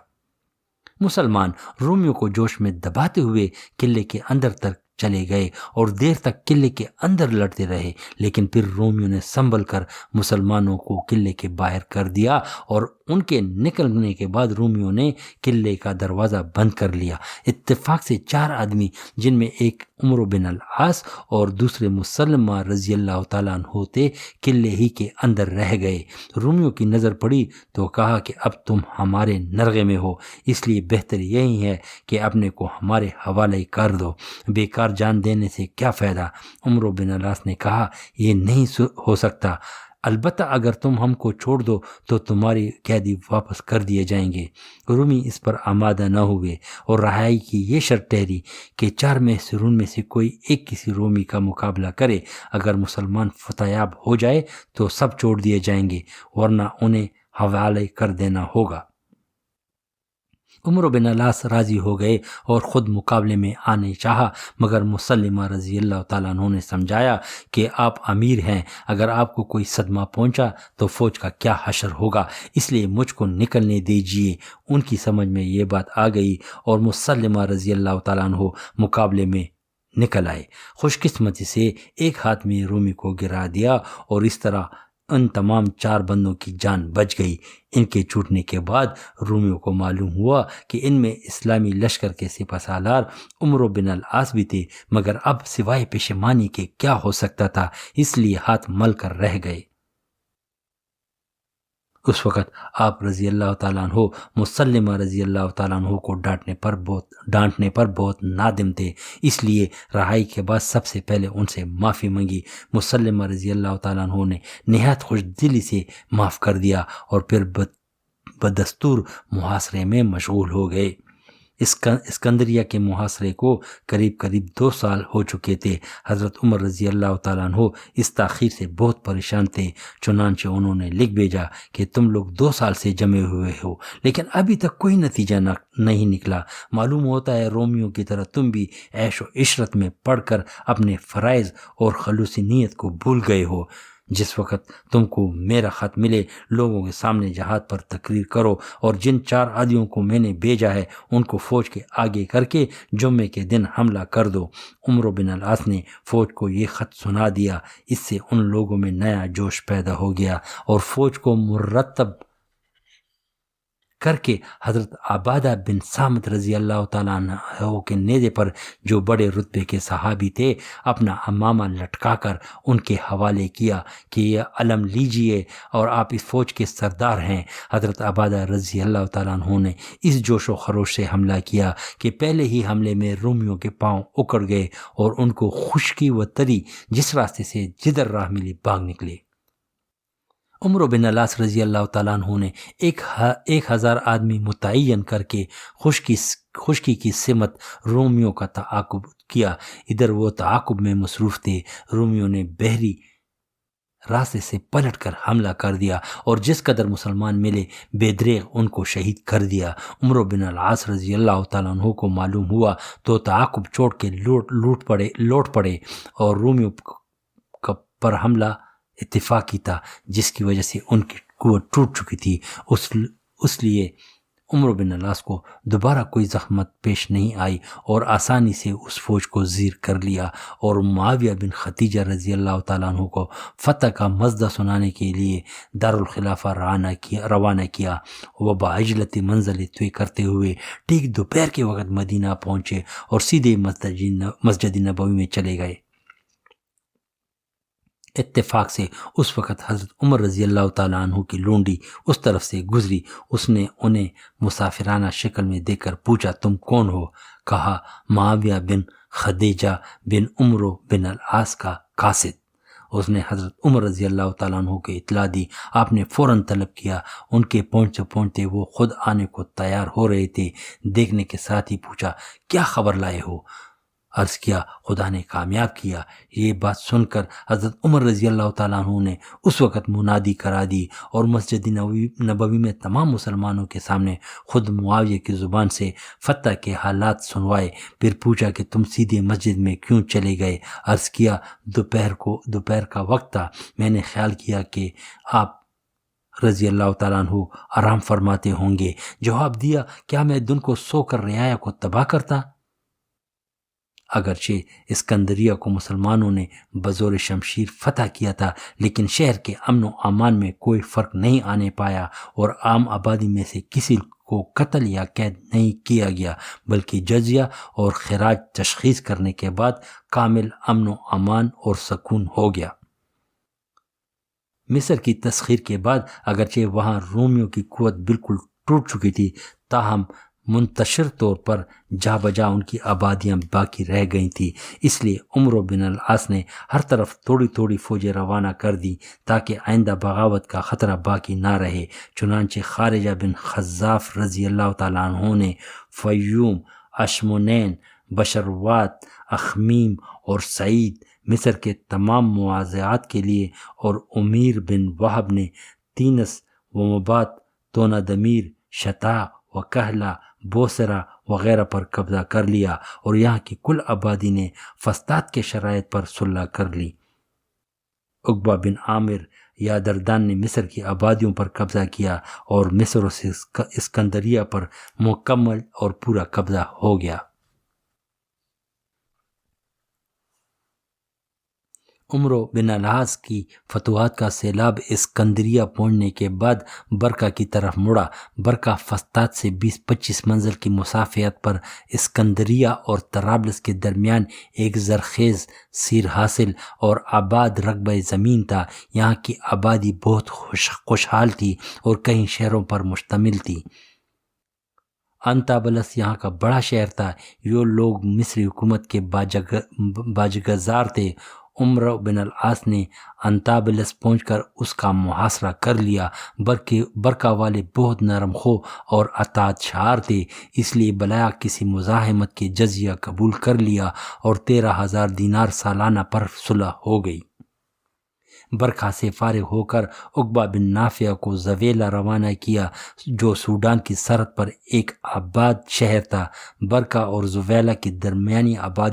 مسلمان رومیوں کو جوش میں دباتے ہوئے قلعے کے اندر تک چلے گئے اور دیر تک قلعے کے اندر لڑتے رہے، لیکن پھر رومیوں نے سنبھل کر مسلمانوں کو قلعے کے باہر کر دیا اور ان کے نکلنے کے بعد رومیوں نے قلعے کا دروازہ بند کر لیا۔ اتفاق سے 4 آدمی، جن میں ایک عمر بن العاص اور دوسرے مسلمہ رضی اللہ تعالیٰ عنہ تھے، قلعے ہی کے اندر رہ گئے۔ رومیوں کی نظر پڑی تو کہا کہ اب تم ہمارے نرغے میں ہو، اس لیے بہتر یہی ہے کہ اپنے کو ہمارے حوالے کر دو، بیکار جان دینے سے کیا فائدہ؟ عمر بن العاص نے کہا، یہ نہیں ہو سکتا، البتہ اگر تم ہم کو چھوڑ دو تو تمہاری قیدی واپس کر دیے جائیں گے۔ رومی اس پر آمادہ نہ ہوئے اور رہائی کی یہ شرط ٹھہری کہ 4 محصورین میں سے کوئی ایک کسی رومی کا مقابلہ کرے۔ اگر مسلمان فتح یاب ہو جائے تو سب چھوڑ دیے جائیں گے، ورنہ انہیں حوالے کر دینا ہوگا۔ عمر بن العاص راضی ہو گئے اور خود مقابلے میں آنے چاہا، مگر مسلمہ رضی اللہ تعالیٰ عنہ نے سمجھایا کہ آپ امیر ہیں، اگر آپ کو کوئی صدمہ پہنچا تو فوج کا کیا حشر ہوگا، اس لیے مجھ کو نکلنے دیجیے۔ ان کی سمجھ میں یہ بات آ گئی اور مسلمہ رضی اللہ تعالیٰ عنہ مقابلے میں نکل آئے۔ خوش قسمتی سے ایک ہاتھ میں رومی کو گرا دیا اور اس طرح ان تمام 4 بندوں کی جان بچ گئی۔ ان کے چھوٹنے کے بعد رومیوں کو معلوم ہوا کہ ان میں اسلامی لشکر کے سپہ سالار عمر بن العاص بھی تھے، مگر اب سوائے پشیمانی کے کیا ہو سکتا تھا، اس لیے ہاتھ مل کر رہ گئے۔ اس وقت آپ رضی اللہ تعالیٰ عنہ مسلمہ رضی اللہ تعالیٰ عنہ کو ڈانٹنے پر بہت نادم تھے، اس لیے رہائی کے بعد سب سے پہلے ان سے معافی مانگی۔ مسلمہ رضی اللہ تعالیٰ عنہ نے نہایت خوش دلی سے معاف کر دیا اور پھر بدستور محاصرے میں مشغول ہو گئے۔ اسکندریہ کے محاصرے کو قریب 2 سال ہو چکے تھے۔ حضرت عمر رضی اللہ تعالیٰ عنہ اس تاخیر سے بہت پریشان تھے، چنانچہ انہوں نے لکھ بھیجا کہ تم لوگ 2 سال سے جمے ہوئے ہو، لیکن ابھی تک کوئی نتیجہ نہیں نکلا۔ معلوم ہوتا ہے رومیوں کی طرح تم بھی عیش و عشرت میں پڑ کر اپنے فرائض اور خلوص نیت کو بھول گئے ہو۔ جس وقت تم کو میرا خط ملے لوگوں کے سامنے جہاد پر تقریر کرو اور جن 4 آدمیوں کو میں نے بھیجا ہے ان کو فوج کے آگے کر کے جمعے کے دن حملہ کر دو۔ عمر بن العاص نے فوج کو یہ خط سنا دیا، اس سے ان لوگوں میں نیا جوش پیدا ہو گیا اور فوج کو مرتب کر کے حضرت عبادہ بن صامت رضی اللہ تعالیٰ عنہ کے نیزے پر، جو بڑے رتبے کے صحابی تھے، اپنا امامہ لٹکا کر ان کے حوالے کیا کہ یہ علم لیجئے اور آپ اس فوج کے سردار ہیں۔ حضرت عبادہ رضی اللہ تعالیٰ عنہ نے اس جوش و خروش سے حملہ کیا کہ پہلے ہی حملے میں رومیوں کے پاؤں اکڑ گئے اور ان کو خشکی و تری جس راستے سے جدھر راہ ملی بھاگ نکلے۔ عمرو بن العاص رضی اللہ تعالیٰ عنہ نے 1000 آدمی متعین کر کے خشکی کی سمت رومیوں کا تعاقب کیا۔ ادھر وہ تعاقب میں مصروف تھے، رومیوں نے بحری راستے سے پلٹ کر حملہ کر دیا اور جس قدر مسلمان ملے بے دریغ ان کو شہید کر دیا۔ عمرو بن العاص رضی اللہ تعالیٰ عنہ کو معلوم ہوا تو تعاقب چھوڑ کے لوٹ پڑے اور رومیوں پر حملہ اتفاقی تھا، جس کی وجہ سے ان کی قوت ٹوٹ چکی تھی۔ اس لیے عمرو بن العاص کو دوبارہ کوئی زحمت پیش نہیں آئی اور آسانی سے اس فوج کو زیر کر لیا اور معاویہ بن ختیجہ رضی اللہ تعالیٰ عنہ کو فتح کا مزدہ سنانے کے لیے دارالخلافہ روانہ کیا۔ وہ بعجلت منزل طے کرتے ہوئے ٹھیک دوپہر کے وقت مدینہ پہنچے اور سیدھے مسجد نبوی میں چلے گئے۔ اتفاق سے اس وقت حضرت عمر رضی اللہ تعالیٰ عنہ کی لونڈی اس طرف سے گزری۔ اس نے انہیں مسافرانہ شکل میں دیکھ کر پوچھا، تم کون ہو؟ کہا، معاویہ بن خدیجہ بن عمرو بن العاص کا قاصد۔ اس نے حضرت عمر رضی اللہ تعالیٰ عنہ کو اطلاع دی۔ آپ نے فوراً طلب کیا۔ ان کے پہنچتے وہ خود آنے کو تیار ہو رہے تھے۔ دیکھنے کے ساتھ ہی پوچھا، کیا خبر لائے ہو؟ عرض کیا، خدا نے کامیاب کیا۔ یہ بات سن کر حضرت عمر رضی اللہ تعالیٰ عنہ نے اس وقت منادی کرا دی اور مسجد نبوی میں تمام مسلمانوں کے سامنے خود معاویہ کی زبان سے فتح کے حالات سنوائے۔ پھر پوچھا کہ تم سیدھے مسجد میں کیوں چلے گئے؟ عرض کیا، دوپہر کا وقت تھا، میں نے خیال کیا کہ آپ رضی اللہ تعالیٰ عنہ آرام فرماتے ہوں گے۔ جواب دیا، کیا میں دن کو سو کر رعایا کو تباہ کرتا؟ اگرچہ اسکندریہ کو مسلمانوں نے بزور شمشیر فتح کیا تھا، لیکن شہر کے امن و امان میں کوئی فرق نہیں آنے پایا اور عام آبادی میں سے کسی کو قتل یا قید نہیں کیا گیا، بلکہ جزیہ اور خراج تشخیص کرنے کے بعد کامل امن و امان اور سکون ہو گیا۔ مصر کی تسخیر کے بعد اگرچہ وہاں رومیوں کی قوت بالکل ٹوٹ چکی تھی، تاہم منتشر طور پر جا بجا ان کی آبادیاں باقی رہ گئی تھیں۔ اس لیے عمرو بن العاص نے ہر طرف تھوڑی تھوڑی فوجیں روانہ کر دی تاکہ آئندہ بغاوت کا خطرہ باقی نہ رہے۔ چنانچہ خارجہ بن خزاف رضی اللہ تعالیٰ عنہ نے فیوم، اشمونین، بشروات، اخمیم اور سعید مصر کے تمام مواضعات کے لیے، اور امیر بن وہب نے تینس و مبات، تونا دمیر، شتا و کہلا، بوسرا وغیرہ پر قبضہ کر لیا اور یہاں کی کل آبادی نے فسطاط کے شرائط پر صلح کر لی۔ عقبہ بن عامر یادردان نے مصر کی آبادیوں پر قبضہ کیا اور مصر و اسکندریہ پر مکمل اور پورا قبضہ ہو گیا۔ عمرو بن العاص کی فتوحات کا سیلاب اسکندریہ پہنچنے کے بعد برقہ کی طرف مڑا۔ برقہ فسطاط سے 20-25 منزل کی مسافت پر اسکندریہ اور طرابلس کے درمیان ایک زرخیز، سیر حاصل اور آباد رقبہ زمین تھا۔ یہاں کی آبادی بہت خوشحال تھی اور کئی شہروں پر مشتمل تھی۔ انتابلس یہاں کا بڑا شہر تھا۔ یہ لوگ مصری حکومت کے باجگزار تھے۔ عمرو بن العاص نے انتابلس پہنچ کر اس کا محاصرہ کر لیا۔ برقہ والے بہت نرم خو اور اطاعت شعار تھے، اس لیے بلا کسی مزاحمت کے جزیہ قبول کر لیا اور 13,000 دینار سالانہ پر صلح ہو گئی۔ برقہ سے فارغ ہو کر عقبہ بن نافع کو زویلہ روانہ کیا، جو سوڈان کی سرحد پر ایک آباد شہر تھا۔ برقہ اور زویلہ کی درمیانی آباد